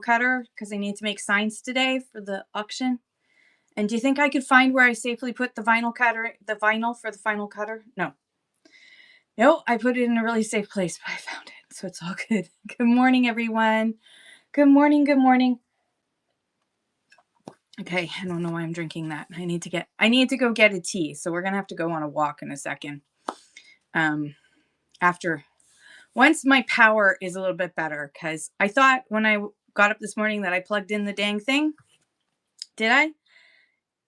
cutter because I need to make signs today for the auction. And do you think I could find where I safely put the vinyl cutter, the vinyl for the final cutter? No. No, I put it in a really safe place, but I found it. So it's all good. Good morning, everyone. Good morning. Good morning. Okay, I don't know why I'm drinking that. I need to go get a tea. So we're gonna have to go on a walk in a second. Once my power is a little bit better, because I thought when I got up this morning that I plugged in the dang thing. Did I?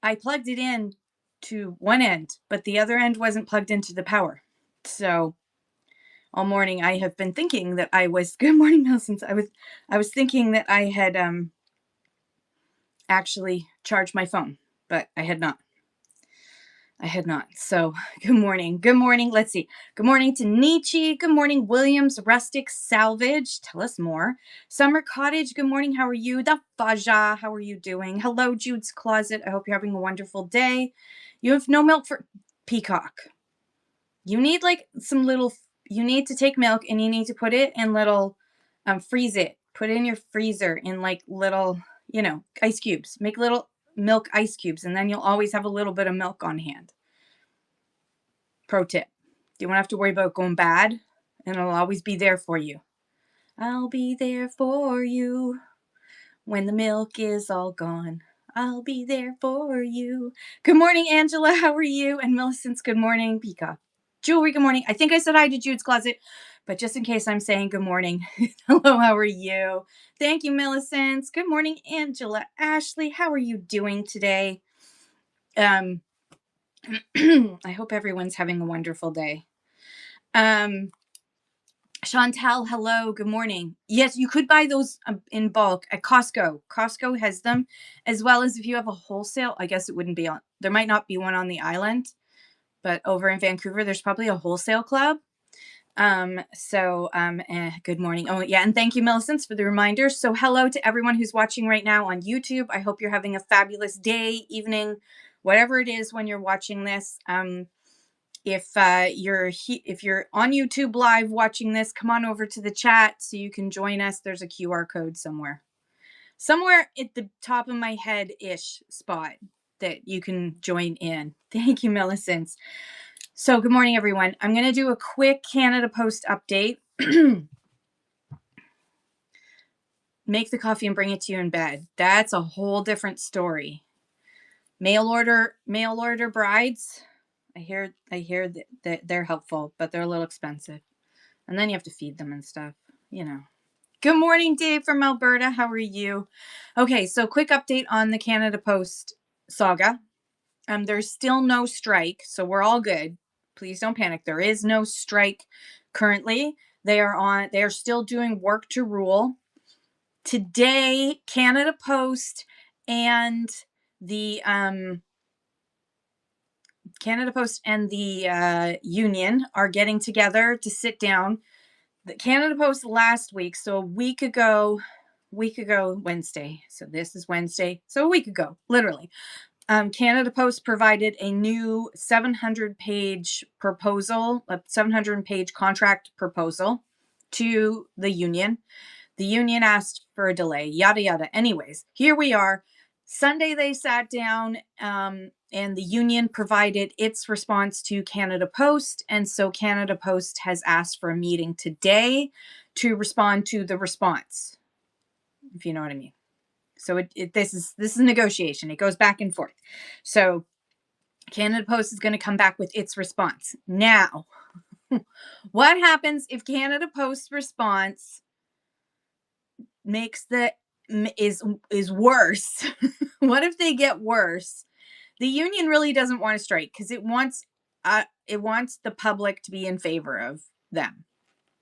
I plugged it in to one end, but the other end wasn't plugged into the power. So all morning I have been thinking that good morning, Nelson. I was thinking that I had actually charged my phone, but I had not. So good morning. Good morning. Let's see. Good morning to Nietzsche. Good morning, Williams, Rustic Salvage. Tell us more. Summer Cottage. Good morning. How are you? The Faja. How are you doing? Hello, Jude's Closet. I hope you're having a wonderful day. You have no milk for Peacock. You need you need to take milk and you need to put it in little, freeze it. Put it in your freezer in like little, ice cubes. Make little milk ice cubes, and then you'll always have a little bit of milk on hand. Pro tip. You won't have to worry about going bad, and it'll always be there for you. I'll be there for you when the milk is all gone. I'll be there for you. Good morning, Angela. How are you? And Millicent's good morning. Peacock. Jewelry, good morning. I think I said hi to Jude's Closet, but just in case I'm saying good morning. Hello, how are you? Thank you, Millicent. Good morning, Angela. Ashley, how are you doing today? I hope everyone's having a wonderful day. Chantal, hello, good morning. Yes, you could buy those in bulk at Costco. Costco has them, as well as if you have a wholesale. I guess it wouldn't be there might not be one on the island, but over in Vancouver, there's probably a wholesale club. Good morning. Oh, yeah. And thank you, Millicent, for the reminder. So hello to everyone who's watching right now on YouTube. I hope you're having a fabulous day, evening, whatever it is when you're watching this. If you're on YouTube live watching this, come on over to the chat so you can join us. There's a QR code somewhere at the top of my head-ish spot that you can join in. Thank you, Millicent. So good morning, everyone. I'm going to do a quick Canada Post update. Make the coffee and bring it to you in bed. That's a whole different story. Mail order brides. I hear that they're helpful, but they're a little expensive. And then you have to feed them and stuff, Good morning, Dave from Alberta. How are you? Okay, so quick update on the Canada Post saga. There's still no strike, so we're all good. Please don't panic. There is no strike currently. They are still doing work to rule. Today, Canada Post and the union are getting together to sit down. The Canada Post last week, so a week ago Wednesday. So this is Wednesday. So a week ago, literally. Canada Post provided a new 700-page proposal, a 700-page contract proposal to the union. The union asked for a delay, yada, yada. Anyways, here we are. Sunday, they sat down and the union provided its response to Canada Post. And so Canada Post has asked for a meeting today to respond to the response, if you know what I mean. So this is negotiation. It goes back and forth. So Canada Post is going to come back with its response. Now, what happens if Canada Post's response is worse? What if they get worse? The union really doesn't want to strike because it wants the public to be in favor of them.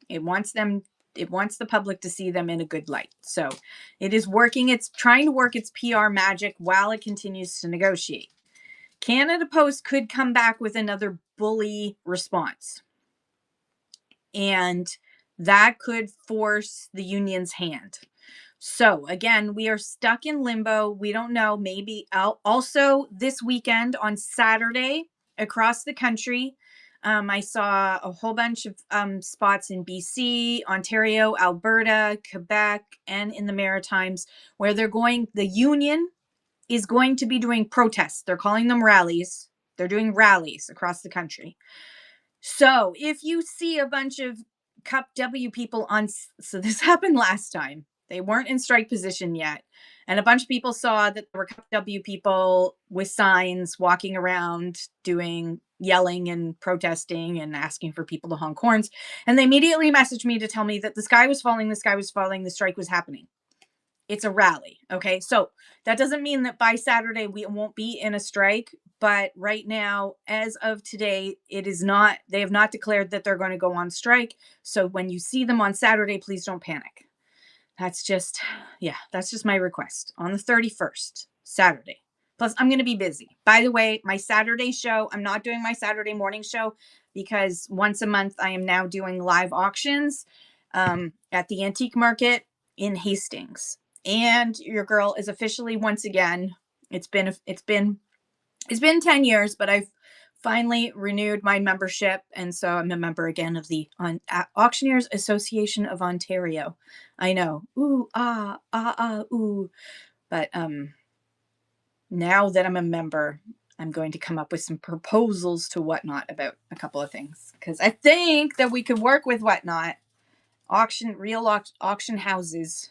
It wants the public to see them in a good light. So it is it's trying to work its PR magic while it continues to negotiate. Canada Post could come back with another bully response. And that could force the union's hand. So again, we are stuck in limbo. We don't know. Maybe also this weekend on Saturday across the country, I saw a whole bunch of spots in BC, Ontario, Alberta, Quebec, and in the Maritimes where the union is going to be doing protests. They're calling them rallies. They're doing rallies across the country. So if you see a bunch of Cup W people so this happened last time. They weren't in strike position yet. And a bunch of people saw that there were Cup W people with signs walking around yelling and protesting and asking for people to honk horns. And they immediately messaged me to tell me that the sky was falling, the strike was happening. It's a rally. Okay. So that doesn't mean that by Saturday we won't be in a strike. But right now, as of today, they have not declared that they're going to go on strike. So when you see them on Saturday, please don't panic. That's just my request on the 31st, Saturday. Plus, I'm going to be busy. By the way, my Saturday show, I'm not doing my Saturday morning show because once a month I am now doing live auctions at the antique market in Hastings. And your girl is officially once again, it's been 10 years, but I've finally renewed my membership. And so I'm a member again of the Auctioneers Association of Ontario. I know. Ooh, ooh. But now that I'm a member, I'm going to come up with some proposals to Whatnot about a couple of things. Because I think that we could work with Whatnot. Real auction houses,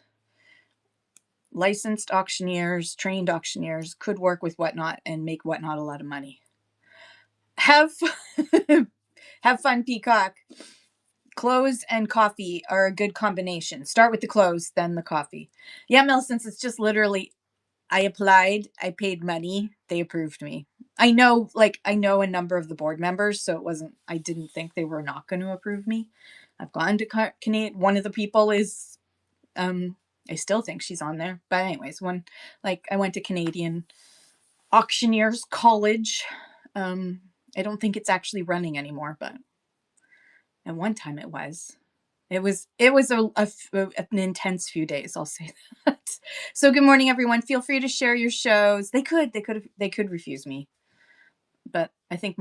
licensed auctioneers, trained auctioneers could work with Whatnot and make Whatnot a lot of money. Have fun, Peacock. Clothes and coffee are a good combination. Start with the clothes, then the coffee. Yeah, Mel, since it's just literally, I applied, I paid money, they approved me. I know a number of the board members, so I didn't think they were not going to approve me. I've gone to Canada. One of the people is, I still think she's on there. But anyways, I went to Canadian Auctioneers College. I don't think it's actually running anymore, but at one time it was. It was an intense few days, I'll say that. So good morning, everyone. Feel free to share your shows. They could refuse me, but I think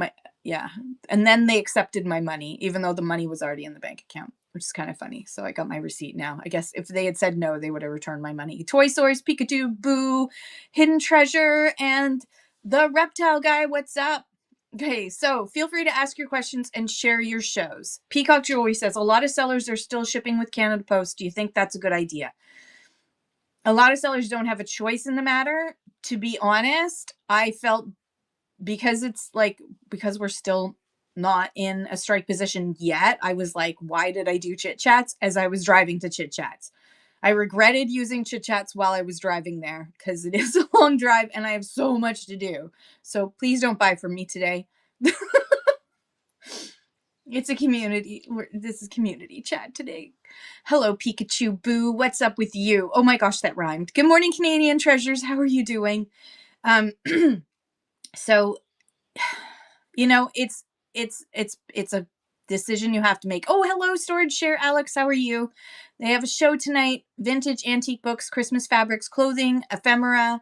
and then they accepted my money, even though the money was already in the bank account, which is kind of funny. So I got my receipt now. I guess if they had said no, they would have returned my money. Toy Source, Pikachu, Boo, Hidden Treasure, and the Reptile Guy. What's up? Okay, so feel free to ask your questions and share your shows. Peacock Jewelry says, a lot of sellers are still shipping with Canada Post. Do you think that's a good idea? A lot of sellers don't have a choice in the matter. To be honest, I felt because we're still not in a strike position yet, I was like, why did I do Chit Chats as I was driving to Chit Chats? I regretted using Chit Chats while I was driving there because it is a long drive and I have so much to do. So please don't buy from me today. It's a community. This is community chat today. Hello, Pikachu Boo. What's up with you? Oh my gosh, that rhymed. Good morning, Canadian treasures. How are you doing? So, it's a decision you have to make. Oh, hello, Storage Share Alex. How are you? They have a show tonight. Vintage antique books, Christmas fabrics, clothing, ephemera.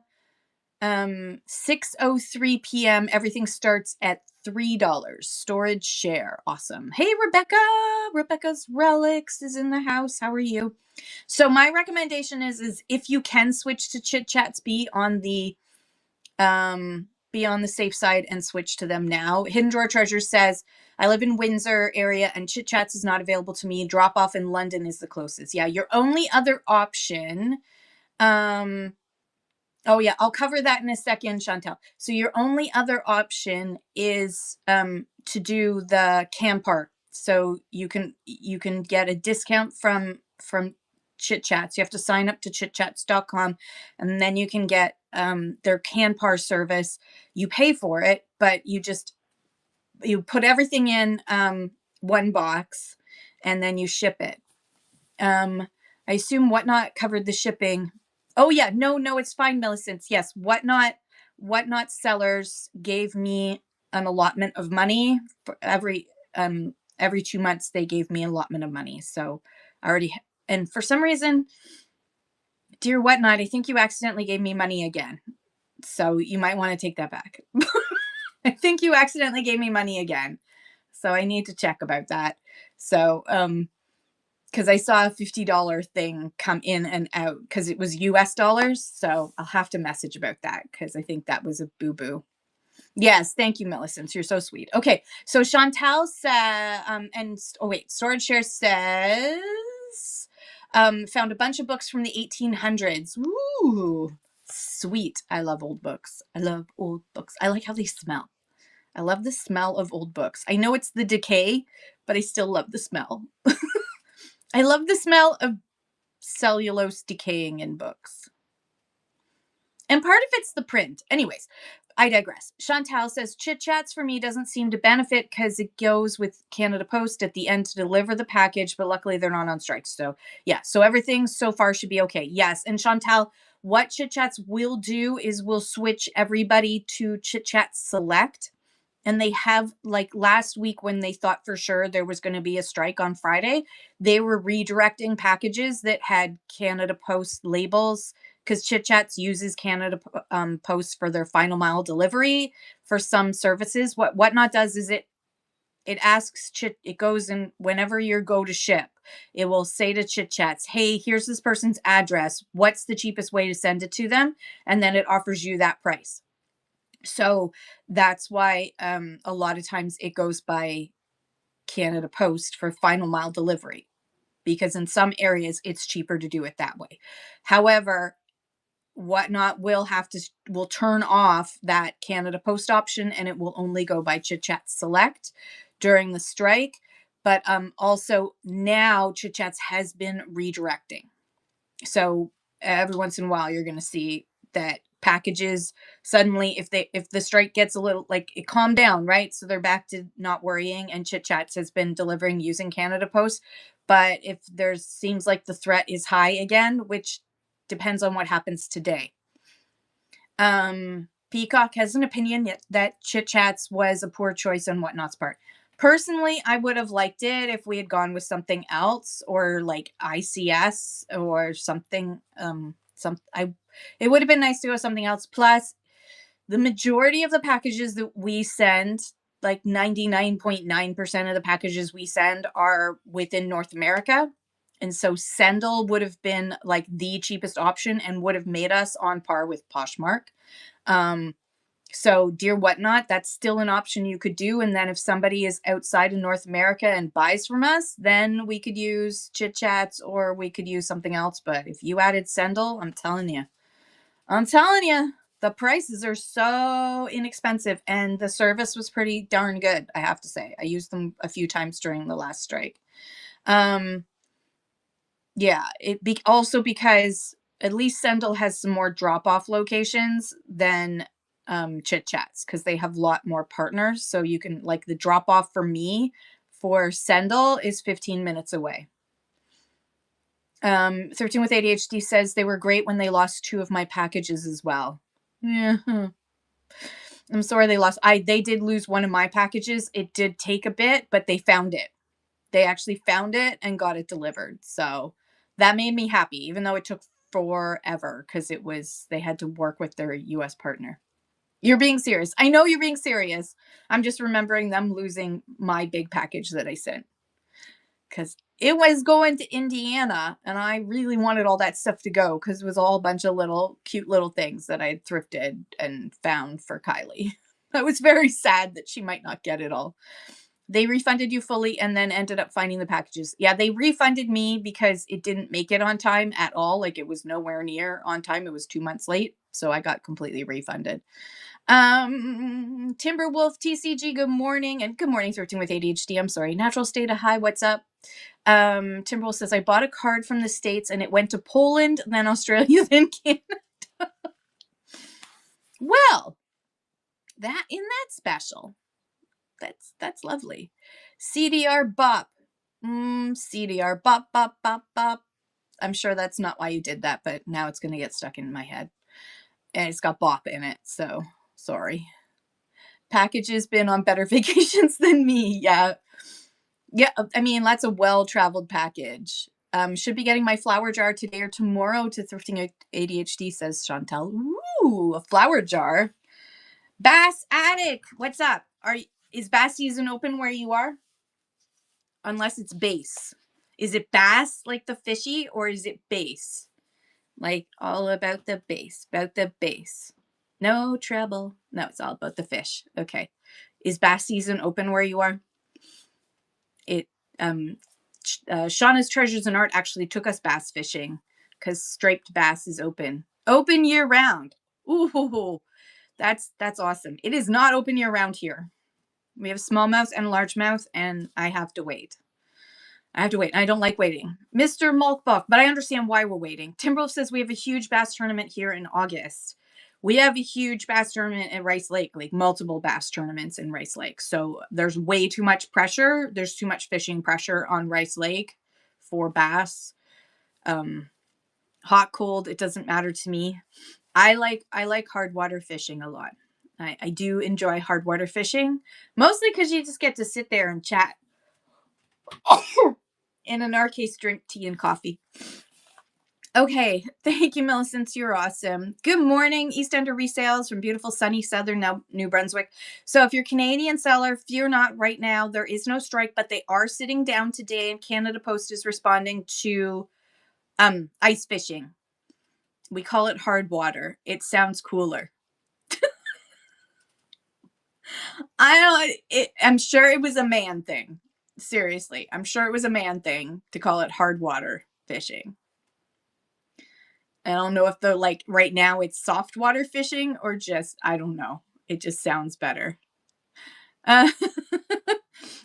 6:03 p.m. Everything starts at $3. Storage Share. Awesome. Hey, Rebecca. Rebecca's Relics is in the house. How are you? So my recommendation is if you can switch to Chit Chats, be on the safe side and switch to them now. Hidden Drawer Treasure says, I live in Windsor area and Chit Chats is not available to me. Drop off in London is the closest. Yeah, your only other option. Oh yeah, I'll cover that in a second, Chantel. So your only other option is to do the Canpar. So you can get a discount from Chit Chats. You have to sign up to chitchats.com and then you can get their Canpar service. You pay for it, but you put everything in one box and then you ship it. I assume Whatnot covered the shipping. Oh yeah, no, it's fine, Millicent. Yes, Whatnot sellers gave me an allotment of money for every 2 months. They gave me an allotment of money. So I already, and for some reason, dear Whatnot, I think you accidentally gave me money again. So you might want to take that back. I think you accidentally gave me money again. So I need to check about that. So, because I saw a $50 thing come in and out because it was US dollars. So I'll have to message about that because I think that was a boo boo. Yes, thank you, Millicent. You're so sweet. Okay, so Chantal said, oh wait, Storage Share says, found a bunch of books from the 1800s. Ooh, sweet. I love old books. I love old books. I like how they smell. I love the smell of old books. I know it's the decay, but I still love the smell. I love the smell of cellulose decaying in books. And part of it's the print. Anyways, I digress. Chantal says Chit Chats for me doesn't seem to benefit because it goes with Canada Post at the end to deliver the package, but luckily they're not on strike. So yeah, so everything so far should be okay. Yes, and Chantal, what Chit Chats will do is we'll switch everybody to Chit Chat Select. And they have, like last week when they thought for sure there was going to be a strike on Friday, they were redirecting packages that had Canada Post labels because Chit Chats uses Canada Post for their final mile delivery for some services. What Whatnot does is it asks it goes in whenever you go to ship, it will say to Chit Chats, hey, here's this person's address. What's the cheapest way to send it to them? And then it offers you that price. So that's why a lot of times it goes by Canada Post for final mile delivery because in some areas it's cheaper to do it that way. However, Whatnot will turn off that Canada Post option and it will only go by Chit Chat Select during the strike. But also now Chit Chats has been redirecting. So every once in a while you're going to see that packages suddenly, if the strike gets a little, like, it calmed down, right, so they're back to not worrying and Chit Chats has been delivering using Canada Post. But if there's seems like the threat is high again, which depends on what happens today. Peacock has an opinion that Chit Chats was a poor choice on Whatnot's part. Personally, I would have liked it if we had gone with something else or like ICS or something. It would have been nice to go with something else. Plus, the majority of the packages that we send, like 99.9% of the packages we send, are within North America. And so Sendle would have been like the cheapest option and would have made us on par with Poshmark. So Dear Whatnot, that's still an option you could do. And then if somebody is outside of North America and buys from us, then we could use Chit Chats or we could use something else. But if you added Sendle, I'm telling you, the prices are so inexpensive and the service was pretty darn good, I have to say. I used them a few times during the last strike. Yeah, also because at least Sendle has some more drop-off locations than Chit Chats because they have a lot more partners. So you can, like, the drop-off for me for Sendle is 15 minutes away. 13 with ADHD says they were great when they lost 2 of my packages as well. Yeah. I'm sorry they lost. They did lose 1 of my packages. It did take a bit, but they found it. They actually found it and got it delivered. So that made me happy, even though it took forever because they had to work with their US partner. You're being serious. I know you're being serious. I'm just remembering them losing my big package that I sent because it was going to Indiana and I really wanted all that stuff to go because it was all a bunch of little cute little things that I had thrifted and found for Kylie. I was very sad that she might not get it all. They refunded you fully and then ended up finding the packages. Yeah, they refunded me because it didn't make it on time at all. Like, it was nowhere near on time. It was 2 months late. So I got completely refunded. Timberwolf TCG, good morning. And good morning, 13 with ADHD. I'm sorry. Natural State of High, what's up? Timberwolf says, I bought a card from the States and it went to Poland, then Australia, then Canada. Well, isn't that special? That's lovely. CDR bop. CDR bop, bop, bop, bop. I'm sure that's not why you did that, but now it's going to get stuck in my head. And it's got bop in it, so sorry. Package has been on better vacations than me. Yeah. Yeah, I mean, that's a well-traveled package. Should be getting my flower jar today or tomorrow to Thrifting ADHD, says Chantel. Ooh, a flower jar. Bass Attic, what's up? Is bass season open where you are? Unless it's bass. Is it bass like the fishy or is it bass? Like all about the bass, about the bass. No trouble. No, it's all about the fish. Okay. Is bass season open where you are? It um Shauna's Treasures and Art actually took us bass fishing because striped bass is open year round. Ooh, that's awesome. It is not open year round here. We have smallmouth and largemouth, and I have to wait. I have to wait. I don't like waiting. Mr. Malkbach, but I understand why we're waiting. Timberwolf says we have a huge bass tournament here in August. We have a huge bass tournament at Rice Lake, like multiple bass tournaments in Rice Lake. So there's way too much pressure. There's too much fishing pressure on Rice Lake for bass. Hot, cold, it doesn't matter to me. I like hard water fishing a lot. I do enjoy hard water fishing, mostly because you just get to sit there and chat. And in our case, drink tea and coffee. Okay, thank you, Millicent. You're awesome. Good morning, East Ender Resales from beautiful sunny southern New Brunswick. So if you're Canadian seller, fear not right now. There is no strike, but they are sitting down today, and Canada Post is responding to ice fishing. We call it hard water. It sounds cooler. I'm sure it was a man thing. Seriously, I'm sure it was a man thing to call it hard water fishing. I don't know if they're like right now it's soft water fishing or just, I don't know. It just sounds better. Uh,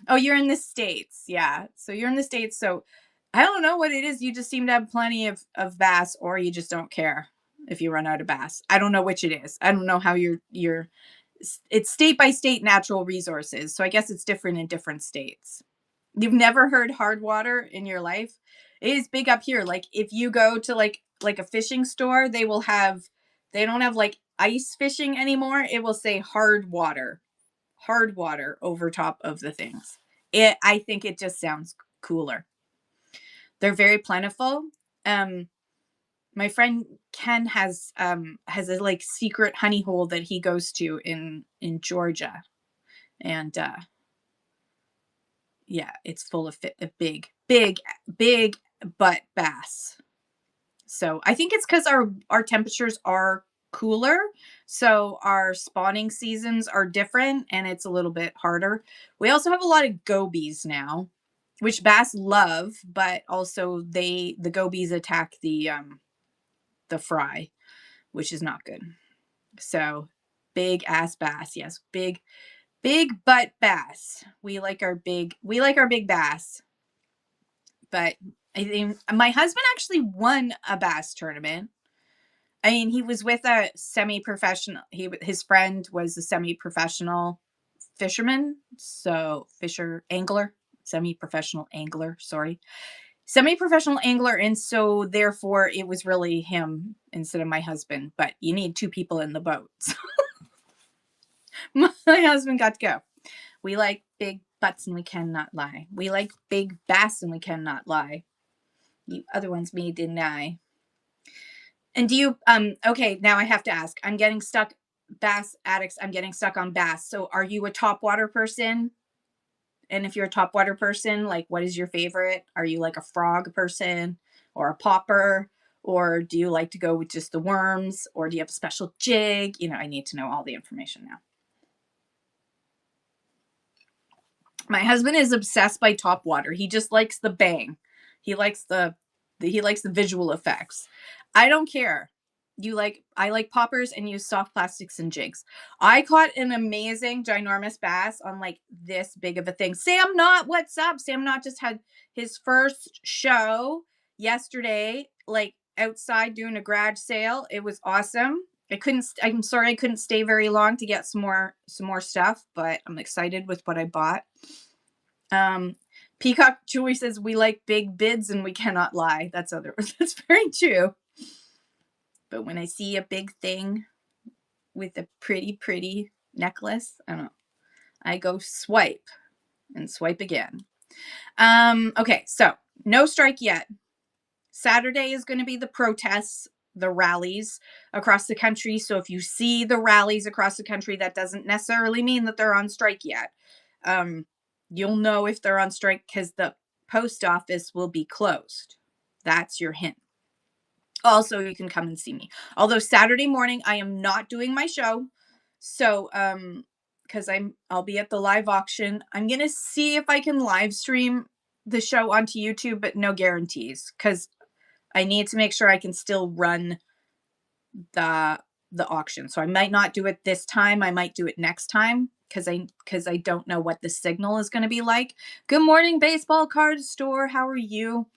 oh, you're in the States. Yeah. So you're in the States. So I don't know what it is. You just seem to have plenty of bass, or you just don't care if you run out of bass. I don't know which it is. I don't know how it's state by state natural resources. So I guess it's different in different states. You've never heard hard water in your life? It is big up here. Like if you go to like a fishing store, they don't have like ice fishing anymore. It will say hard water over top of the things. I think it just sounds cooler. They're very plentiful. My friend Ken has a like secret honey hole that he goes to in Georgia, and yeah, it's full of big butt bass. So I think it's because our temperatures are cooler, so our spawning seasons are different, and it's a little bit harder. We also have a lot of gobies now, which bass love, but also the gobies attack the fry, which is not good. So big ass bass, yes, big butt bass. We like our big bass. But I think my husband actually won a bass tournament. I mean, he was with a semi-professional. His friend was a semi-professional fisherman, so semi-professional angler. Sorry, semi-professional angler, and so therefore it was really him instead of my husband. But you need two people in the boat. So my husband got to go. We like big butts and we cannot lie. We like big bass and we cannot lie. You other ones may deny. And do you okay, now I have to ask. I'm getting stuck bass addicts. I'm getting stuck on bass. So are you a top water person? And if you're a top water person, like what is your favorite? Are you like a frog person or a popper? Or do you like to go with just the worms? Or do you have a special jig? I need to know all the information now. My husband is obsessed by top water. He just likes the bang. He likes he likes the visual effects. I don't care. I like poppers and use soft plastics and jigs. I caught an amazing ginormous bass on like this big of a thing. Sam Knott, what's up? Sam Knott just had his first show yesterday, like outside doing a garage sale. It was awesome. I'm sorry I couldn't stay very long to get some more stuff, but I'm excited with what I bought. Peacock Julie says we like big bids and we cannot lie. That's very true. But when I see a big thing with a pretty necklace, I don't know. I go swipe and swipe again. Okay, so no strike yet. Saturday is going to be the protests. the rallies across the country. So if you see the rallies across the country, that doesn't necessarily mean that they're on strike yet. Um, you'll know if they're on strike because the post office will be closed. That's your hint. Also, you can come and see me. Although Saturday morning I am not doing my show. So because I'll be at the live auction. I'm gonna see if I can live stream the show onto YouTube, but no guarantees because I need to make sure I can still run the auction. So I might not do it this time. I might do it next time because I don't know what the signal is going to be like. Good morning, baseball card store. How are you?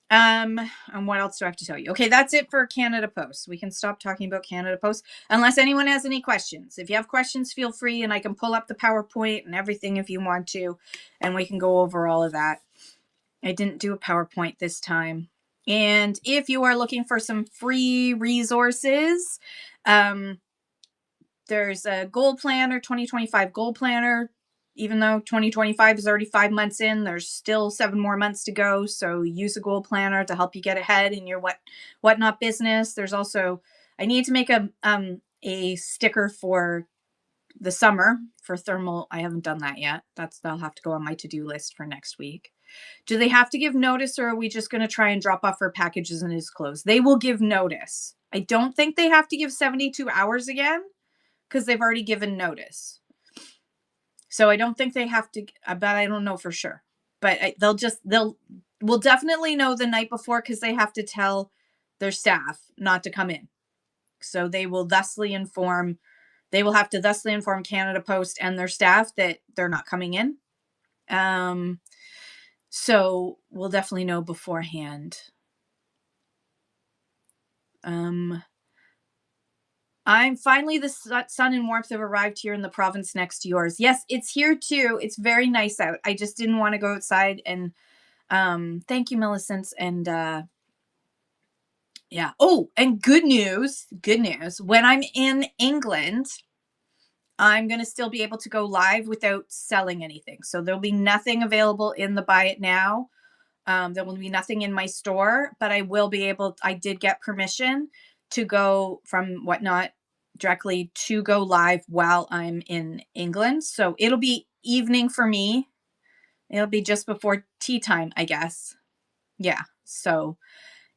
And what else do I have to tell you? Okay, that's it for Canada Post. We can stop talking about Canada Post unless anyone has any questions. If you have questions, feel free, and I can pull up the PowerPoint and everything if you want to, and we can go over all of that. I didn't do a PowerPoint this time. And if you are looking for some free resources, there's a goal planner, 2025 goal planner. Even though 2025 is already 5 months in, there's still 7 more months to go. So use a goal planner to help you get ahead in your whatnot business. There's also, I need to make a sticker for the summer for thermal. I haven't done that yet. That'll have to go on my to-do list for next week. Do they have to give notice, or are we just going to try and drop off our packages and it's closed? They will give notice. I don't think they have to give 72 hours again because they've already given notice. So I don't think they have to, but I don't know for sure. But we'll definitely know the night before because they have to tell their staff not to come in. So they will have to thusly inform Canada Post and their staff that they're not coming in. So we'll definitely know beforehand. I'm finally, the sun and warmth have arrived here in the province next to yours. Yes, it's here too. It's very nice out. I just didn't want to go outside and thank you, Millicent. And yeah. Oh, and good news. When I'm in England, I'm going to still be able to go live without selling anything. So there'll be nothing available in the buy it now. There will be nothing in my store, but I did get permission to go from whatnot directly to go live while I'm in England. So it'll be evening for me. It'll be just before tea time, I guess. Yeah. So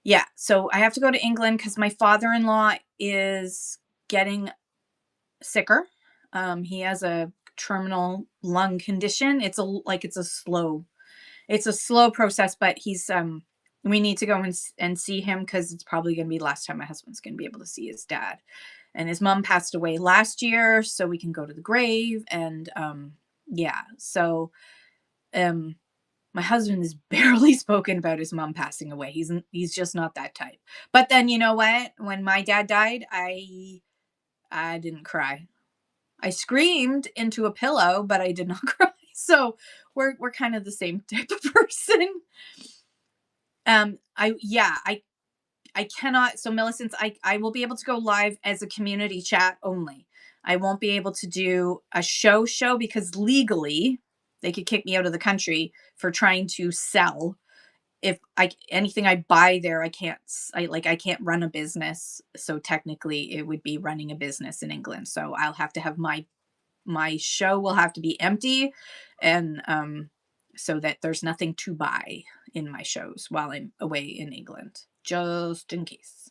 I have to go to England because my father-in-law is getting sicker. He has a terminal lung condition. It's a slow process, but we need to go and see him because it's probably going to be the last time my husband's going to be able to see his dad. And his mom passed away last year, so we can go to the grave. And yeah, so my husband has barely spoken about his mom passing away. He's just not that type. But then you know what? When my dad died, I didn't cry. I screamed into a pillow, but I did not cry. So we're kind of the same type of person. I cannot. So Millicent, I will be able to go live as a community chat only. I won't be able to do a show because legally they could kick me out of the country for trying to sell. If anything I buy there, I can't run a business. So technically it would be running a business in England. So I'll have to have my show will have to be empty, and so that there's nothing to buy in my shows while I'm away in England, just in case.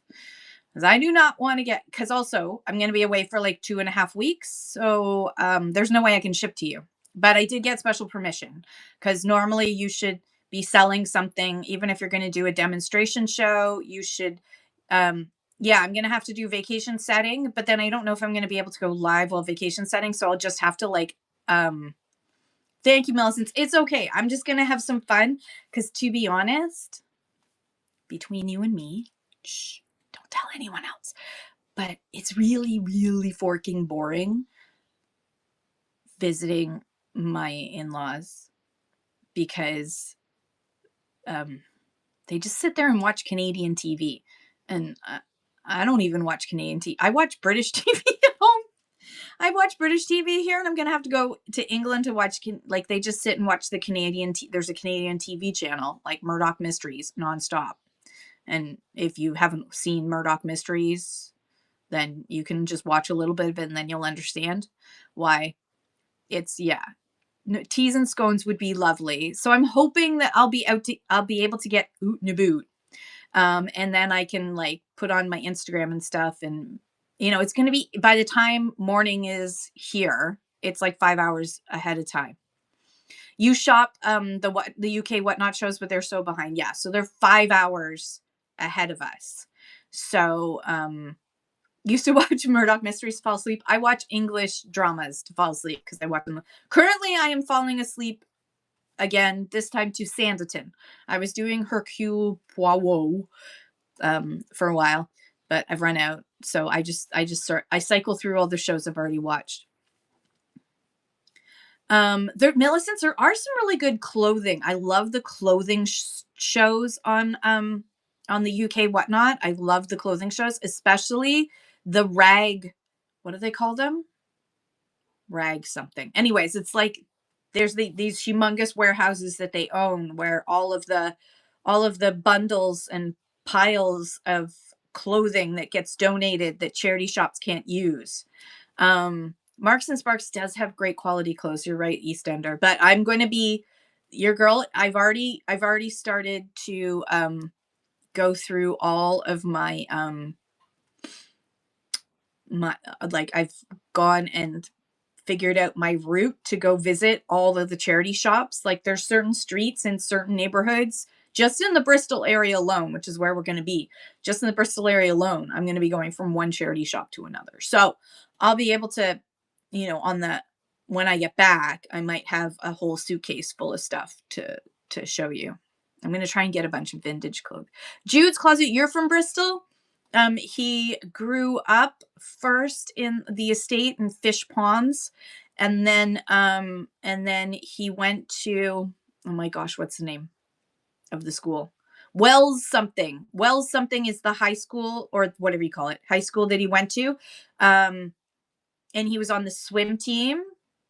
Because I do not want to because also I'm going to be away for like 2.5 weeks. So there's no way I can ship to you. But I did get special permission because normally you should be selling something, even if you're going to do a demonstration show, you should, yeah, I'm going to have to do vacation setting, but then I don't know if I'm going to be able to go live while vacation setting. So I'll just have to thank you, Millicent. It's okay. I'm just going to have some fun because to be honest, between you and me, shh, don't tell anyone else, but it's really, really forking boring visiting my in-laws because they just sit there and watch Canadian TV. And I don't even watch Canadian TV. I watch British TV at home. I watch British TV here, and I'm going to have to go to England to watch, they just sit and watch the Canadian, there's a Canadian TV channel, like Murdoch Mysteries, nonstop. And if you haven't seen Murdoch Mysteries, then you can just watch a little bit of it and then you'll understand why. It's, yeah. Teas and scones would be lovely. So I'm hoping that I'll be able to get Oot and a Boot. And then I can like put on my Instagram and stuff. And, it's going to be, by the time morning is here, it's like 5 hours ahead of time. You shop the UK whatnot shows, but they're so behind. Yeah. So they're 5 hours ahead of us. So, used to watch Murdoch Mysteries to fall asleep. I watch English dramas to fall asleep because I watch them. Currently, I am falling asleep again, this time to Sanditon. I was doing Hercule Poirot for a while, but I've run out. So I cycle through all the shows I've already watched. Millicent, there are some really good clothing. I love the clothing shows on the UK whatnot. I love the clothing shows, especially the rag. What do they call them? Rag something. Anyways, it's like there's these humongous warehouses that they own where all of the bundles and piles of clothing that gets donated that charity shops can't use. Marks and Sparks does have great quality clothes. You're right, EastEnder. But I'm going to be your girl. I've already started to go through all of my like I've gone and figured out my route to go visit all of the charity shops. Like there's certain streets in certain neighborhoods, just in the Bristol area alone, which is where we're going to be. Just in the Bristol area alone, I'm going to be going from one charity shop to another. So I'll be able to, on the when I get back, I might have a whole suitcase full of stuff to show you. I'm going to try and get a bunch of vintage clothes. Jude's Closet, you're from Bristol? He grew up first in the estate in Fish Ponds, and then he went to, oh my gosh, what's the name of the school? Wells something. Wells something is the high school or whatever you call it, high school that he went to. Um, and he was on the swim team.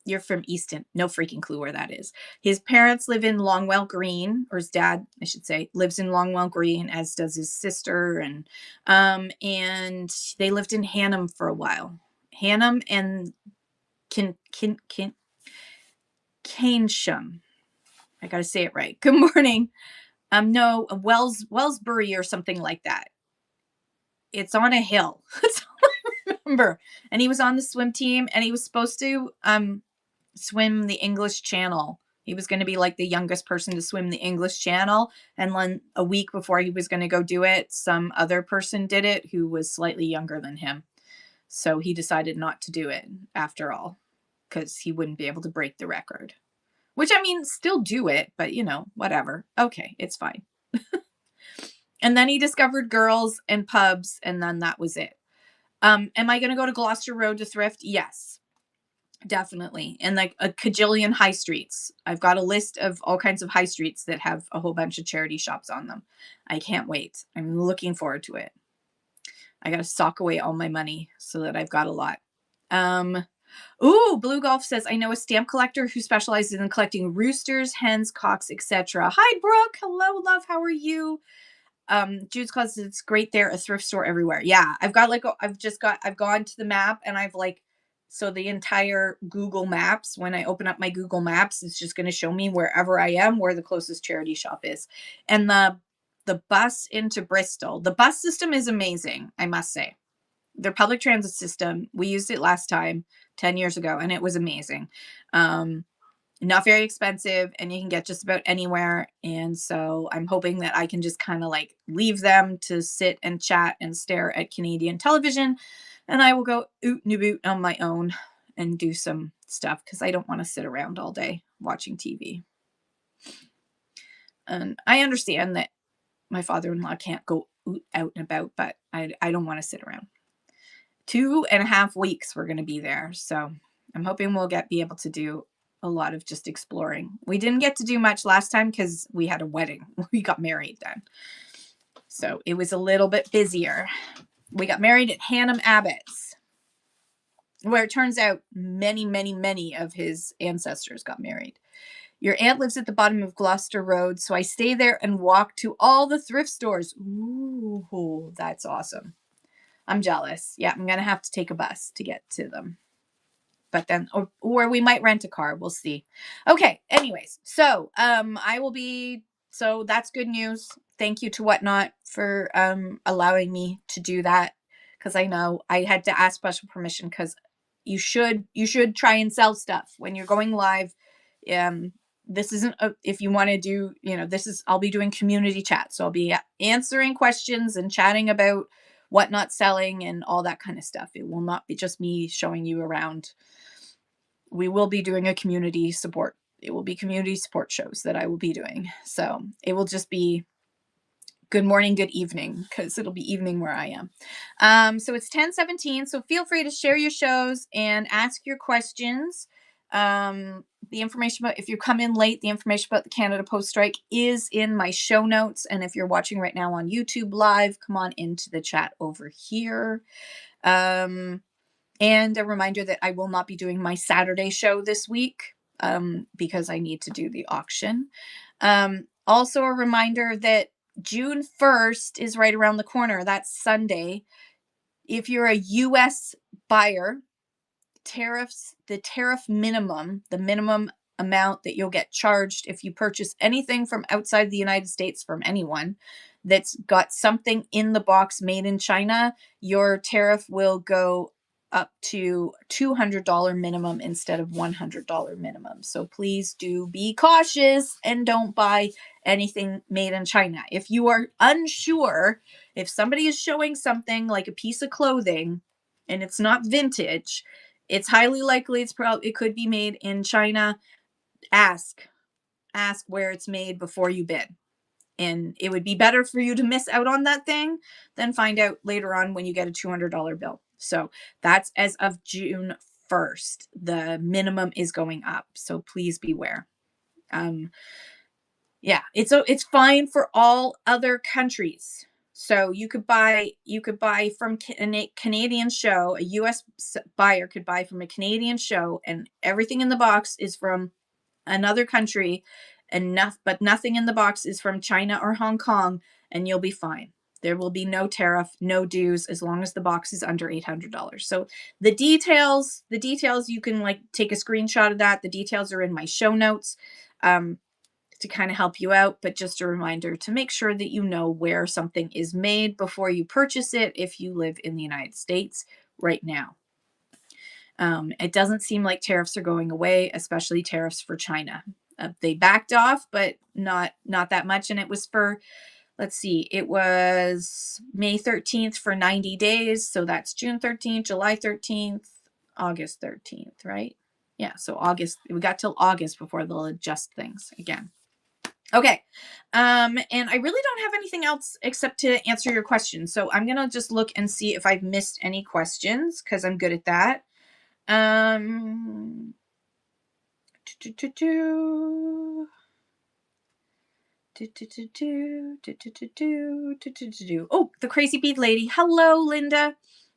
You're from Easton. No freaking clue where that is. His parents live in Longwell Green, or his dad, I should say, lives in Longwell Green, as does his sister. And they lived in Hannum for a while. Hannum and Canesham. I gotta say it right. Good morning. No, Wellsbury or something like that. It's on a hill. That's all I remember. And he was on the swim team, and he was supposed to swim the English Channel. He was going to be like the youngest person to swim the English Channel. And then a week before he was going to go do it, some other person did it who was slightly younger than him. So he decided not to do it after all, because he wouldn't be able to break the record. Which, I mean, still do it, but whatever. Okay, it's fine. And then he discovered girls and pubs, and then that was it. Am I going to go to Gloucester Road to thrift? Yes. Definitely. And like a cajillion high streets. I've got a list of all kinds of high streets that have a whole bunch of charity shops on them. I can't wait. I'm looking forward to it. I got to sock away all my money so that I've got a lot. Blue Golf says, I know a stamp collector who specializes in collecting roosters, hens, cocks, etc. Hi, Brooke. Hello, love. How are you? Jude's Closet, it's great there. A thrift store everywhere. Yeah. I've gone to the map, and so the entire Google Maps, when I open up my Google Maps, it's just going to show me wherever I am, where the closest charity shop is. And the bus into Bristol, the bus system is amazing, I must say. Their public transit system, we used it last time 10 years ago, and it was amazing. Not very expensive, and you can get just about anywhere. And so I'm hoping that I can just kind of like leave them to sit and chat and stare at Canadian television, and I will go oot and boot on my own and do some stuff, because I don't want to sit around all day watching TV. And I understand that my father-in-law can't go out and about, but I don't want to sit around. 2.5 weeks we're going to be there, so I'm hoping we'll be able to do a lot of just exploring. We didn't get to do much last time because we had a wedding. We got married then, so it was a little bit busier. We got married at Hannum Abbott's, where it turns out many, many, many of his ancestors got married. Your aunt lives at the bottom of Gloucester Road, so I stay there and walk to all the thrift stores. Ooh, that's awesome. I'm jealous. Yeah, I'm going to have to take a bus to get to them. But then, or we might rent a car. We'll see. Okay. Anyways, so I will be. So that's good news. Thank you to Whatnot for allowing me to do that, because I know I had to ask special permission, because you should try and sell stuff when you're going live. This isn't if you want to do, this is, I'll be doing community chat, so I'll be answering questions and chatting about Whatnot selling and all that kind of stuff. It will not be just me showing you around. We will be doing a community support. It will be community support shows that I will be doing. So it will just be good morning, good evening, because it'll be evening where I am. So it's 10:17. So feel free to share your shows and ask your questions. The information about, if you come in late, the information about the Canada Post strike is in my show notes. And if you're watching right now on YouTube live, come on into the chat over here. And a reminder that I will not be doing my Saturday show this week, because I need to do the auction. Also a reminder that June 1st is right around the corner. That's Sunday. If you're a US buyer, the tariff minimum, the minimum amount that you'll get charged if you purchase anything from outside the United States from anyone that's got something in the box made in China, your tariff will go up to $200 minimum instead of $100 minimum. So please do be cautious and don't buy anything made in China. If you are unsure, if somebody is showing something like a piece of clothing and it's not vintage, it's highly likely it could be made in China. Ask where it's made before you bid. And it would be better for you to miss out on that thing than find out later on when you get a $200 bill. So that's as of June 1st. The minimum is going up. So please beware. Yeah, it's fine for all other countries. So you could buy from a Canadian show. A US buyer could buy from a Canadian show, and everything in the box is from another country, but nothing in the box is from China or Hong Kong, and you'll be fine. There will be no tariff, no dues, as long as the box is under $800. So the details, you can take a screenshot of that. The details are in my show notes. To kind of help you out, but just a reminder to make sure that you know where something is made before you purchase it if you live in the United States right now. It doesn't seem like tariffs are going away, especially tariffs for China. They backed off, but not that much. And it was for, let's see, it was May 13th for 90 days. So that's June 13th, July 13th, August 13th, right? Yeah, so August, we got till August before they'll adjust things again. Okay. And I really don't have anything else except to answer your questions. So I'm going to just look and see if I've missed any questions, because I'm good at that. Oh, the crazy bead lady. Hello, Linda.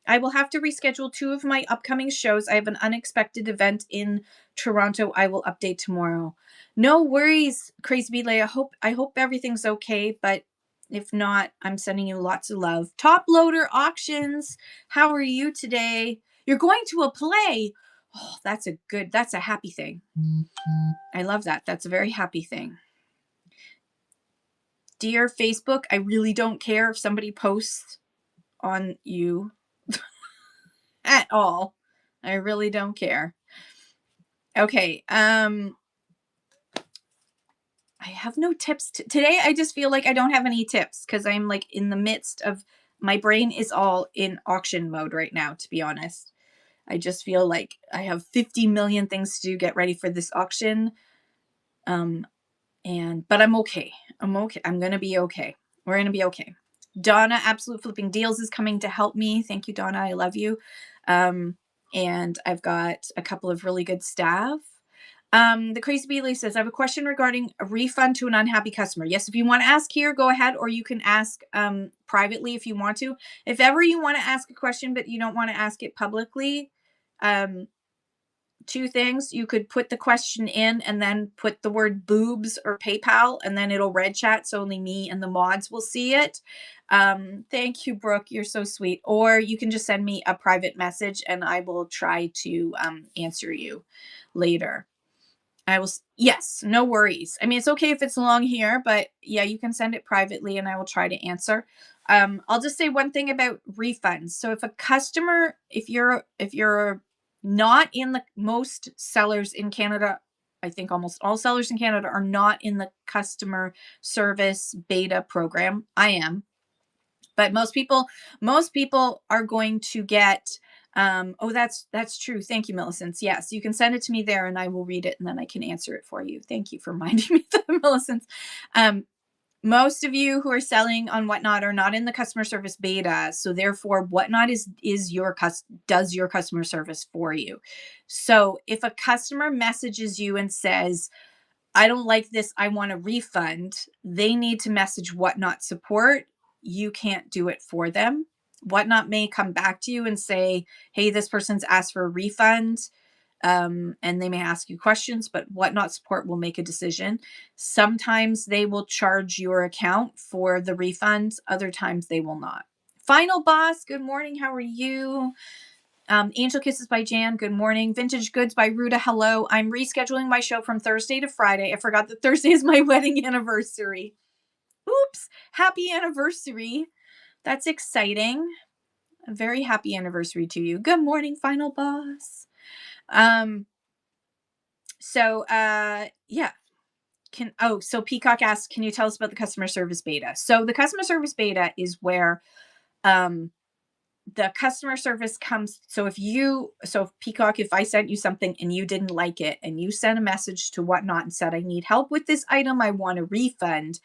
I will have to reschedule 2 of my upcoming shows. I have an unexpected event in Toronto. I will update tomorrow. No worries, crazy bead lady. I hope everything's okay, but if not, I'm sending you lots of love. Top Loader Auctions. How are you today? You're going to a play. Oh, that's a happy thing. I love that. That's a very happy thing. Dear Facebook, I really don't care if somebody posts on you at all. I really don't care. Okay. I have no tips today. I just feel like I don't have any tips because I'm in the midst of, my brain is all in auction mode right now, to be honest. I just feel like I have 50 million things to do, get ready for this auction. But I'm okay. I'm going to be okay. We're going to be okay. Donna, Absolute Flipping Deals, is coming to help me. Thank you, Donna. I love you. And I've got a couple of really good staff. The Crazy Beely says, I have a question regarding a refund to an unhappy customer. Yes, if you want to ask here, go ahead, or you can ask privately if you want to. If ever you want to ask a question, but you don't want to ask it publicly, two things. You could put the question in and then put the word boobs or PayPal, and then it'll red chat so only me and the mods will see it. Thank you, Brooke. You're so sweet. Or you can just send me a private message and I will try to answer you later. Yes, no worries. I mean, it's okay if it's long here, but yeah, you can send it privately and I will try to answer. I'll just say one thing about refunds. So if a customer, if you're not in the most sellers in Canada, I think almost all sellers in Canada are not in the customer service beta program. I am, but most people are going to get oh, that's true. Thank you, Millicent. Yes, you can send it to me there and I will read it and then I can answer it for you. Thank you for reminding me that, Millicent. Most of you who are selling on Whatnot are not in the customer service beta, so therefore Whatnot does your customer service for you. So if a customer messages you and says, I don't like this, I want a refund, they need to message Whatnot support. You can't do it for them. Whatnot may come back to you and say, hey, this person's asked for a refund. And they may ask you questions, but Whatnot support will make a decision. Sometimes they will charge your account for the refunds. Other times they will not. Final Boss, good morning. How are you? Angel Kisses by Jan, good morning. Vintage Goods by Ruda, hello. I'm rescheduling my show from Thursday to Friday. I forgot that Thursday is my wedding anniversary. Oops, happy anniversary. That's exciting. A very happy anniversary to you. Good morning, Final Boss. Yeah. So Peacock asks, can you tell us about the customer service beta? So the customer service beta is where the customer service comes. So Peacock, if I sent you something and you didn't like it and you sent a message to Whatnot and said, I need help with this item, I want a refund,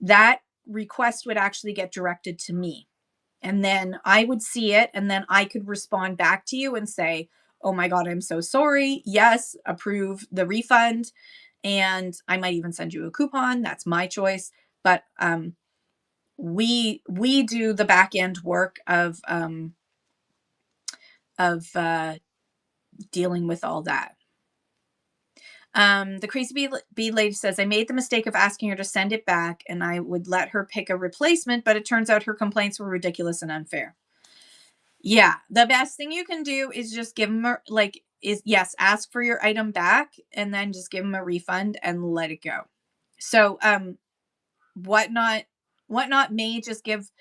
that request would actually get directed to me. And then I would see it and then I could respond back to you and say, oh my God, I'm so sorry. Yes, approve the refund. And I might even send you a coupon. That's my choice. But we do the back end work of dealing with all that. The Crazy Bee Lady says, I made the mistake of asking her to send it back and I would let her pick a replacement, but it turns out her complaints were ridiculous and unfair. Yeah, the best thing you can do is just give them ask for your item back and then just give them a refund and let it go. So Whatnot may just give.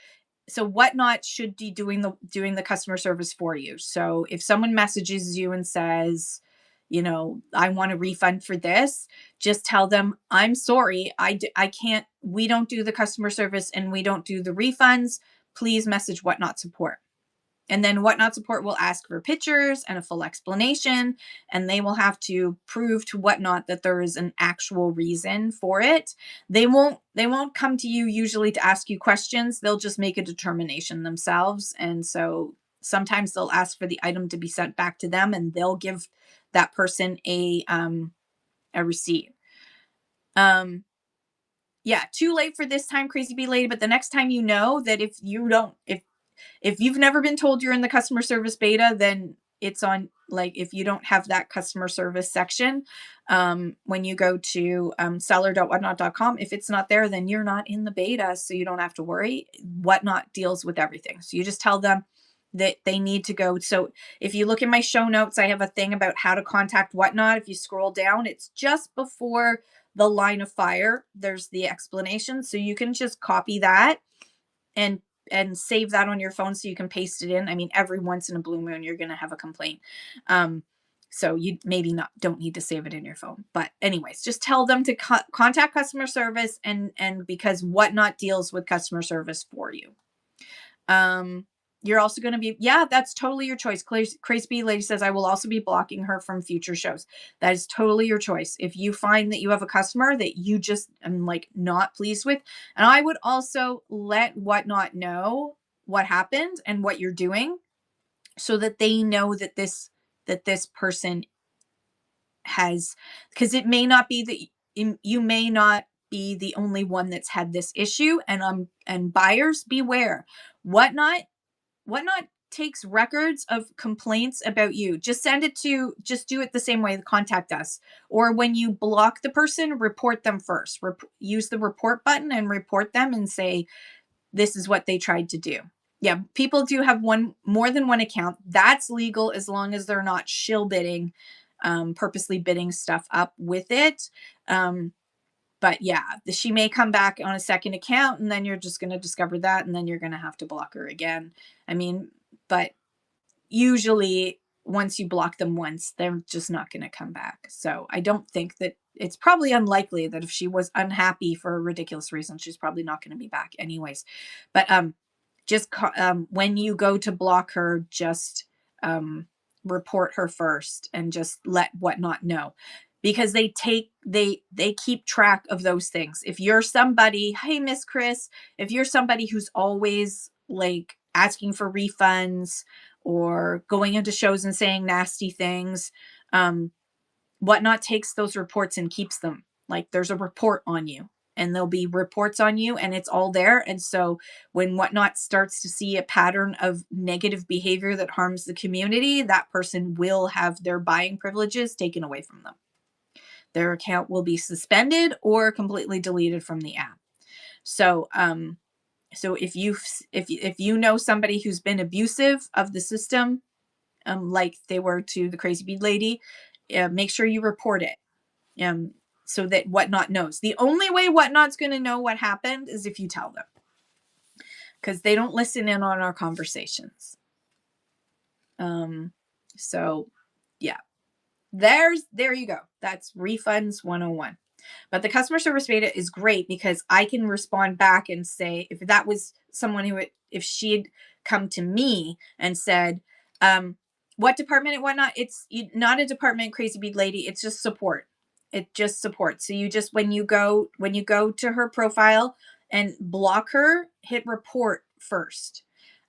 So Whatnot should be doing the customer service for you. So if someone messages you and says, I want a refund for this, just tell them, I'm sorry, I can't, we don't do the customer service and we don't do the refunds. Please message Whatnot support. And then Whatnot support will ask for pictures and a full explanation, and they will have to prove to Whatnot that there is an actual reason for it. They won't come to you usually to ask you questions. They'll just make a determination themselves. And so sometimes they'll ask for the item to be sent back to them and they'll give that person a receipt. Yeah, too late for this time, Crazy Bee Lady, but the next time you know that if you've never been told you're in the customer service beta, then it's on, if you don't have that customer service section, when you go to seller.whatnot.com, if it's not there, then you're not in the beta. So you don't have to worry. Whatnot deals with everything. So you just tell them that they need to go. So if you look in my show notes, I have a thing about how to contact Whatnot. If you scroll down, it's just before the line of fire. There's the explanation. So you can just copy that and save that on your phone so you can paste it in. I mean, every once in a blue moon, you're going to have a complaint. So you maybe don't need to save it in your phone. But anyways, just tell them to contact customer service and because Whatnot deals with customer service for you. You're also going to be, that's totally your choice. Crazy Bee Lady says, I will also be blocking her from future shows. That is totally your choice. If you find that you have a customer that you just not pleased with, and I would also let Whatnot know what happened and what you're doing so that they know that this person has, because it may not be that you may not be the only one that's had this issue, and buyers beware. Whatnot takes records of complaints about you. Just do it the same way, contact us. Or when you block the person, report them first. Use the report button and report them and say, this is what they tried to do. Yeah, people do have more than one account. That's legal as long as they're not shill bidding, purposely bidding stuff up with it. But yeah, she may come back on a second account, and then you're just going to discover that, and then you're going to have to block her again. I mean, but usually once you block them once, they're just not going to come back. So I don't think that, it's probably unlikely that if she was unhappy for a ridiculous reason, she's probably not going to be back anyways. But just when you go to block her, just report her first and just let Whatnot know, because they keep track of those things. If you're somebody, hey, Miss Chris, if you're somebody who's always like asking for refunds or going into shows and saying nasty things, Whatnot takes those reports and keeps them. Like, there's a report on you, and there'll be reports on you, and it's all there. And so when Whatnot starts to see a pattern of negative behavior that harms the community, that person will have their buying privileges taken away from them. Their account will be suspended or completely deleted from the app. So, so if you know somebody who's been abusive of the system, like they were to the crazy bead lady, make sure you report it, so that Whatnot knows. The only way Whatnot's going to know what happened is if you tell them, because they don't listen in on our conversations. So yeah, there you go. That's refunds 101. But the customer service beta is great because I can respond back and say, if that was someone who, if she'd come to me and said, what department and whatnot, it's not a department, crazy bead lady. It's just support. It just supports. So you just, when you go to her profile and block her, hit report first.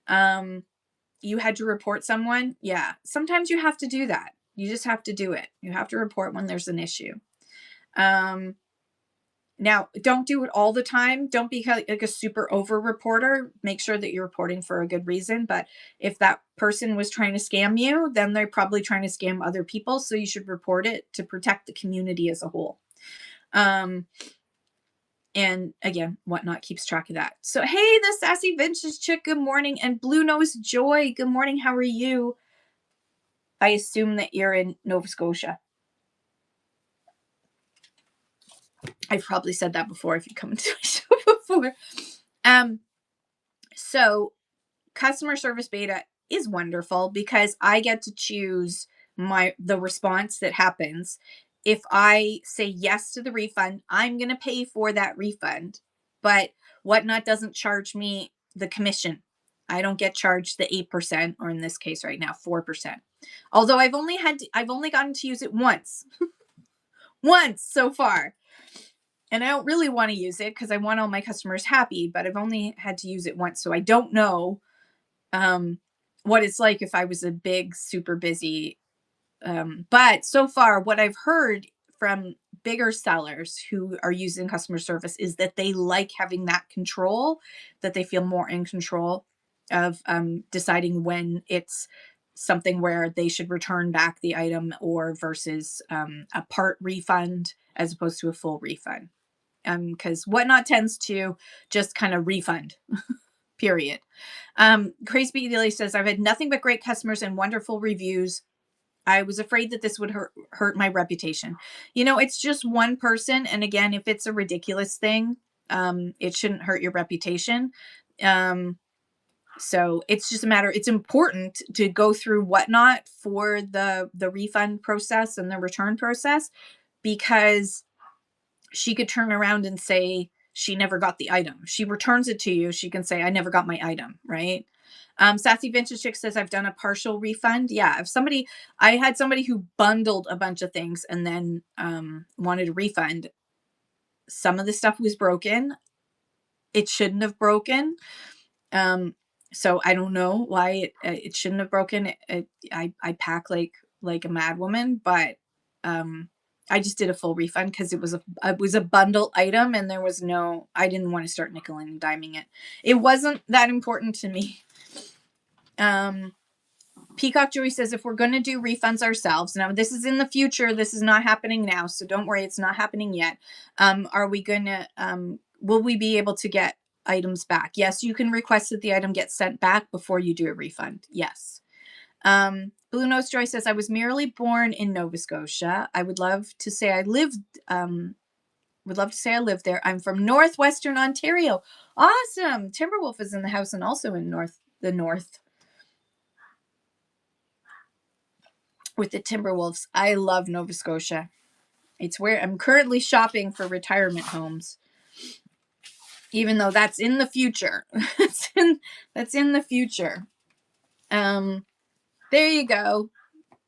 You had to report someone. Yeah. Sometimes you have to do that. You just have to do it. You have to report when there's an issue. Now, don't do it all the time. Don't be like a super over reporter. Make sure that you're reporting for a good reason. But if that person was trying to scam you, then they're probably trying to scam other people. So you should report it to protect the community as a whole. And again, Whatnot keeps track of that. So, hey, the Sassy Vintage Chick, good morning. And Blue Nose Joy, good morning. How are you? I assume that you're in Nova Scotia. I've probably said that before if you come into my show before. So customer service beta is wonderful because I get to choose the response that happens. If I say yes to the refund, I'm going to pay for that refund, but Whatnot doesn't charge me the commission. I don't get charged the 8%, or in this case right now, 4%. Although I've only gotten to use it once, once so far. And I don't really want to use it because I want all my customers happy, but I've only had to use it once. So I don't know what it's like if I was a big, super busy. But so far, what I've heard from bigger sellers who are using customer service is that they like having that control, that they feel more in control of deciding when it's something where they should return back the item or versus a part refund as opposed to a full refund. Because Whatnot tends to just kind of refund, period. Crazy Beat Daily says, I've had nothing but great customers and wonderful reviews. I was afraid that this would hurt my reputation. It's just one person. And again, if it's a ridiculous thing, it shouldn't hurt your reputation. So it's just a matter, it's important to go through Whatnot for the refund process and the return process, because she could turn around and say she never got the item. She returns it to you. She can say, I never got my item, right? Sassy Vintage Chick says, I've done a partial refund. Yeah, I had somebody who bundled a bunch of things and then wanted a refund. Some of the stuff was broken. It shouldn't have broken. So I don't know why it shouldn't have broken. I pack like a mad woman, but I just did a full refund because it was a bundle item and I didn't want to start nickel and diming it. It wasn't that important to me. Peacock Joy says, if we're going to do refunds ourselves, now this is in the future, this is not happening now, so don't worry, it's not happening yet. Are we going to, will we be able to get items back? Yes, you can request that the item gets sent back before you do a refund. Yes. Blue Nose Joy says, I was merely born in Nova Scotia. I would love to say I lived, there. I'm from Northwestern Ontario. Awesome. Timberwolf is in the house and also in the north. With the Timberwolves. I love Nova Scotia. It's where I'm currently shopping for retirement homes. Even though that's in the future. that's in the future. There you go.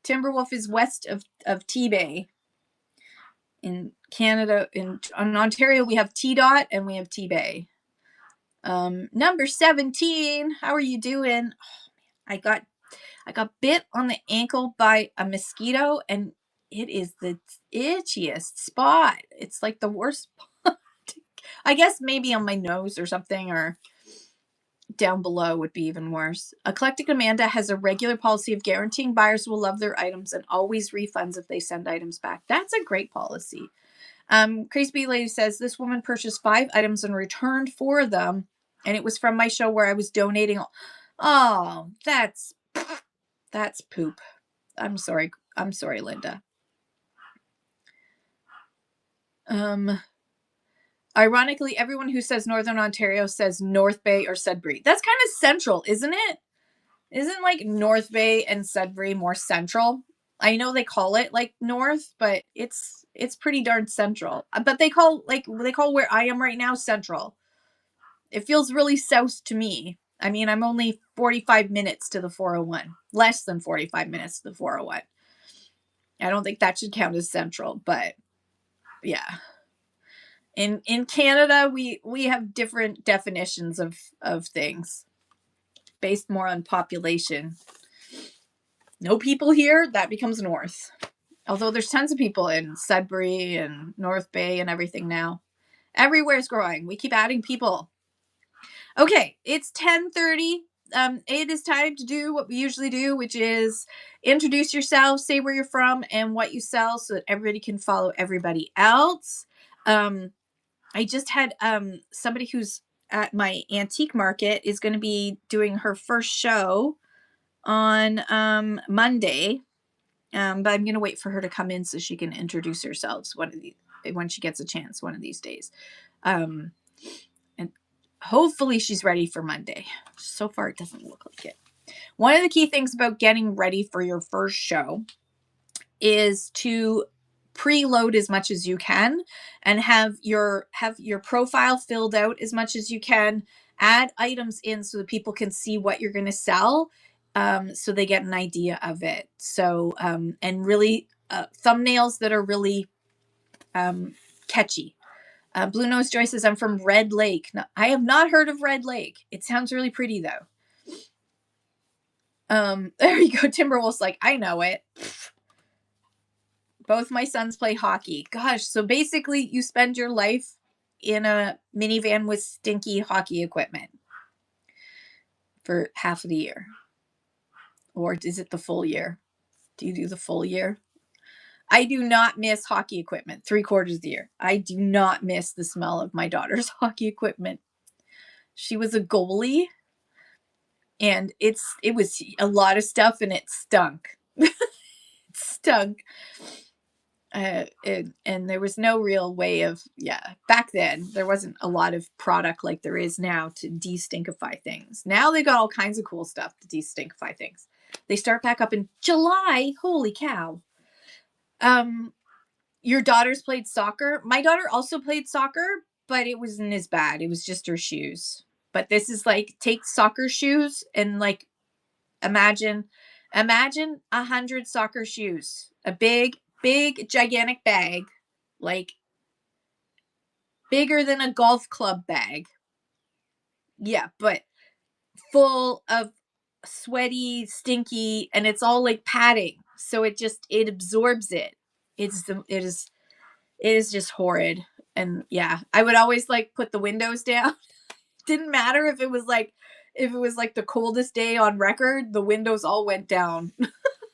Timberwolf is west of T-Bay. In Canada, in Ontario, we have T-Dot and we have T-Bay. Number 17. How are you doing? I got bit on the ankle by a mosquito, and it is the itchiest spot. It's like the worst spot. I guess maybe on my nose or something, or down below would be even worse. Eclectic Amanda has a regular policy of guaranteeing buyers will love their items and always refunds if they send items back. That's a great policy. Crazy Bee Lady says, this woman purchased 5 items and returned 4 of them, and it was from my show where I was donating. Oh, that's poop. I'm sorry, Linda. Ironically, everyone who says Northern Ontario says North Bay or Sudbury. That's kind of central, isn't it? Isn't like North Bay and Sudbury more central? I know they call it like north, but it's pretty darn central. But they call where I am right now central. It feels really south to me. I mean, I'm only 45 minutes to the 401. Less than 45 minutes to the 401. I don't think that should count as central, but yeah. In Canada, we have different definitions of things based more on population. No people here, that becomes north. Although there's tons of people in Sudbury and North Bay and everything now. Everywhere's growing. We keep adding people. Okay, it's 10:30. It is time to do what we usually do, which is introduce yourself, say where you're from and what you sell so that everybody can follow everybody else. I just had somebody who's at my antique market is going to be doing her first show on Monday. But I'm going to wait for her to come in so she can introduce herself when she gets a chance one of these days. And hopefully she's ready for Monday. So far, it doesn't look like it. One of the key things about getting ready for your first show is to preload as much as you can and have your profile filled out as much as you can. Add items in so that people can see what you're going to sell, so they get an idea of it. So and really thumbnails that are really catchy. Blue Nose Joy says, I'm from Red Lake. Now, I have not heard of Red Lake. It sounds really pretty though. There you go. Timberwolf's like, I know it. Both my sons play hockey. Gosh, so basically you spend your life in a minivan with stinky hockey equipment for half of the year. Or is it the full year? Do you do the full year? I do not miss hockey equipment 3/4 of the year. I do not miss the smell of my daughter's hockey equipment. She was a goalie, and it was a lot of stuff, and it stunk. It stunk. And there was no real way of, back then there wasn't a lot of product like there is now to de-stinkify things. Now they got all kinds of cool stuff to de-stinkify things. They start back up in July. Holy cow. Your daughter's played soccer. My daughter also played soccer, but it wasn't as bad. It was just her shoes. But this is like, take soccer shoes and like, imagine 100 soccer shoes, a big gigantic bag, like bigger than a golf club bag. Yeah, but full of sweaty, stinky, and it's all like padding. So it absorbs it. It is just horrid. And yeah, I would always like put the windows down. Didn't matter if it was like if it was like the coldest day on record, the windows all went down.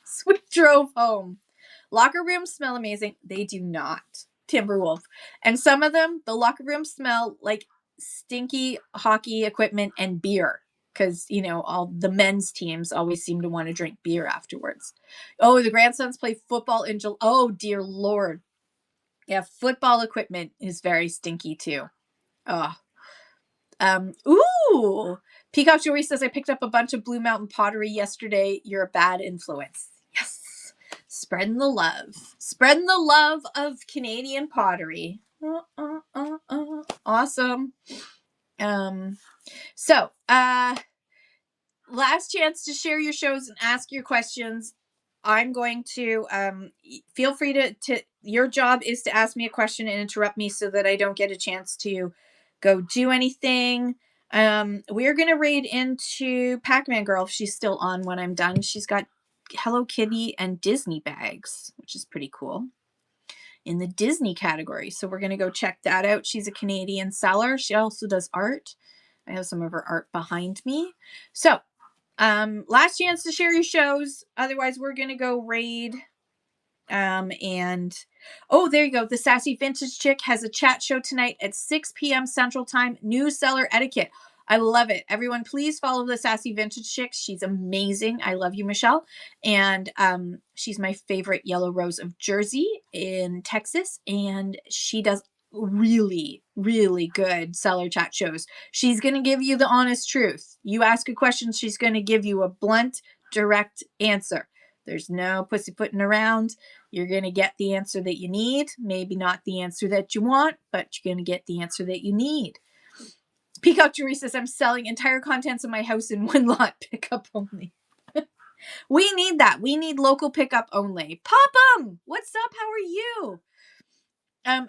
So we drove home. Locker rooms smell amazing. They do not. Timberwolf. And some of them, the locker rooms smell like stinky hockey equipment and beer. Because, you know, all the men's teams always seem to want to drink beer afterwards. Oh, the grandsons play football in July. Oh, dear Lord. Yeah, football equipment is very stinky too. Oh. Ooh. Peacock Jewelry says, I picked up a bunch of Blue Mountain pottery yesterday. You're a bad influence. Yes. Spreading the love. Spreading the love of Canadian pottery. Awesome. So, last chance to share your shows and ask your questions. I'm going to feel free to your job is to ask me a question and interrupt me so that I don't get a chance to go do anything. We're gonna raid into Pac-Man Girl if she's still on when I'm done. She's got Hello Kitty and Disney bags, which is pretty cool in the Disney category. So we're gonna go check that out. She's a Canadian seller. She also does art. I have some of her art behind me. So last chance to share your shows. Otherwise, we're gonna go raid. And oh, there you go. The Sassy Vintage Chick has a chat show tonight at 6 p.m. Central Time. New seller etiquette. I love it. Everyone, please follow the Sassy Vintage Chick. She's amazing. I love you, Michelle. And she's my favorite Yellow Rose of Jersey in Texas. And she does really, really good seller chat shows. She's going to give you the honest truth. You ask a question, she's going to give you a blunt, direct answer. There's no pussyfooting around. You're going to get the answer that you need. Maybe not the answer that you want, but you're going to get the answer that you need. Peacock Jewelry says, I'm selling entire contents of my house in one lot, pickup only. We need that. We need local pickup only. Pop-em! What's up? How are you?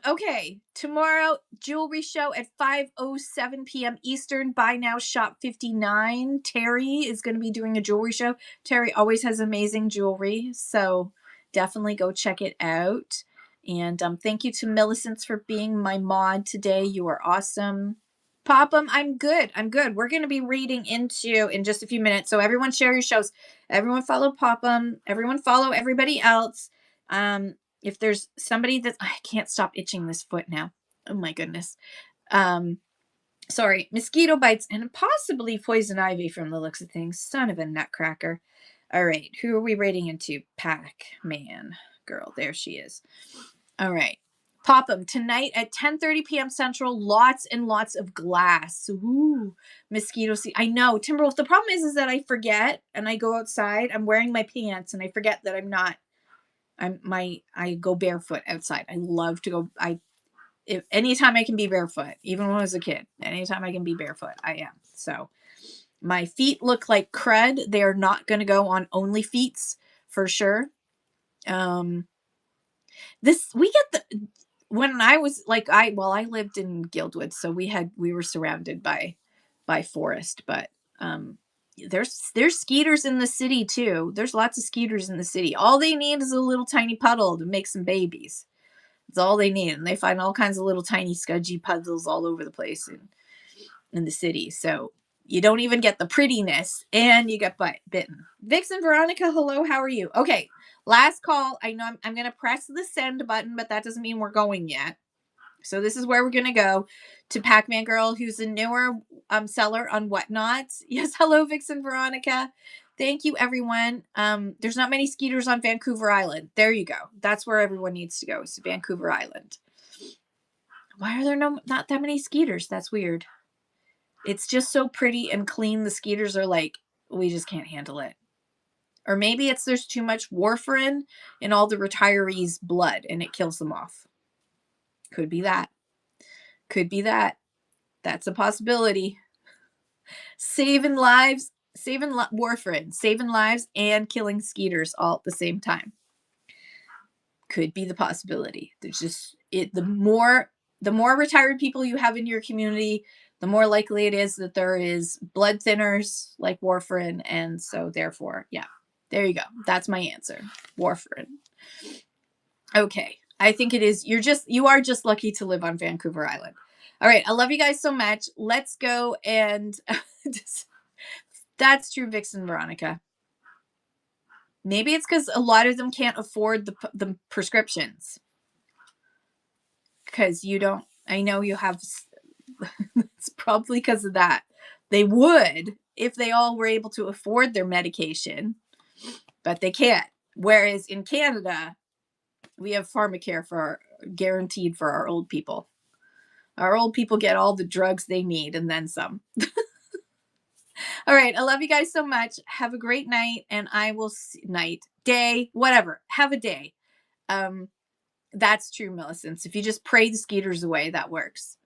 Okay. Tomorrow, jewelry show at 5:07 p.m. Eastern. Buy now, shop 59. Terry is going to be doing a jewelry show. Terry always has amazing jewelry, so definitely go check it out. And thank you to Millicent for being my mod today. You are awesome. Popham, I'm good. I'm good. We're going to be reading into in just a few minutes. So everyone share your shows. Everyone follow Popham. Everyone follow everybody else. If there's somebody that I can't stop itching this foot now. Oh my goodness. Sorry, mosquito bites and possibly poison ivy from the looks of things. Son of a nutcracker. All right, who are we rating into? Pac-Man Girl. There she is. All right. Popham tonight at 10:30 p.m. Central. Lots and lots of glass. Ooh, mosquito see. I know, Timberwolf. The problem is that I forget, and I go outside. I'm wearing my pants, and I forget that I'm not. I go barefoot outside. I love to go. If anytime I can be barefoot, even when I was a kid, anytime I can be barefoot, I am. So my feet look like crud. They are not going to go on only feets for sure. We get the when I was like I lived in Guildwood, so we were surrounded by forest, but there's skeeters in the city too. There's lots of skeeters in the city. All they need is a little tiny puddle to make some babies. That's all they need, and they find all kinds of little tiny scudgy puddles all over the place in the city. So you don't even get the prettiness, and you get bitten. Vixen Veronica, hello, how are you? Okay, last call. I know I'm going to press the send button, but that doesn't mean we're going yet. So this is where we're going to go to Pac-Man Girl, who's a newer seller on Whatnot. Yes, hello, Vixen Veronica. Thank you, everyone. There's not many skeeters on Vancouver Island. There you go. That's where everyone needs to go, is to Vancouver Island. Why are there not that many skeeters? That's weird. It's just so pretty and clean. The skeeters are like, we just can't handle it. Or maybe there's too much warfarin in all the retirees' blood and it kills them off. Could be that. Could be that. That's a possibility. Saving lives, warfarin, saving lives and killing skeeters all at the same time. Could be the possibility. There's just the more retired people you have in your community, the more likely it is that there is blood thinners like warfarin, and so therefore, yeah. There you go. That's my answer. Warfarin. Okay. I think it is. You are just lucky to live on Vancouver Island. All right. I love you guys so much. Let's go and That's true, Vixen Veronica. Maybe it's because a lot of them can't afford the prescriptions. Because you don't, I know you have, it's probably because of that. They would if they all were able to afford their medication, but they can't. Whereas in Canada, we have pharmacare guaranteed for our old people. Our old people get all the drugs they need and then some. All right. I love you guys so much. Have a great night, and I will see night, day, whatever. Have a day. Um, that's true, Millicent. If you just pray the skeeters away, that works.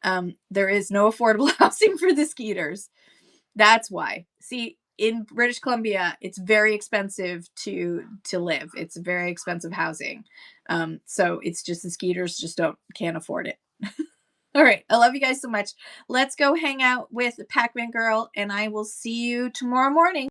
There is no affordable housing for the skeeters. That's why. See, in British Columbia, it's very expensive to live. It's very expensive housing. So it's just the skeeters just can't afford it. All right. I love you guys so much. Let's go hang out with Pac-Man Girl, and I will see you tomorrow morning.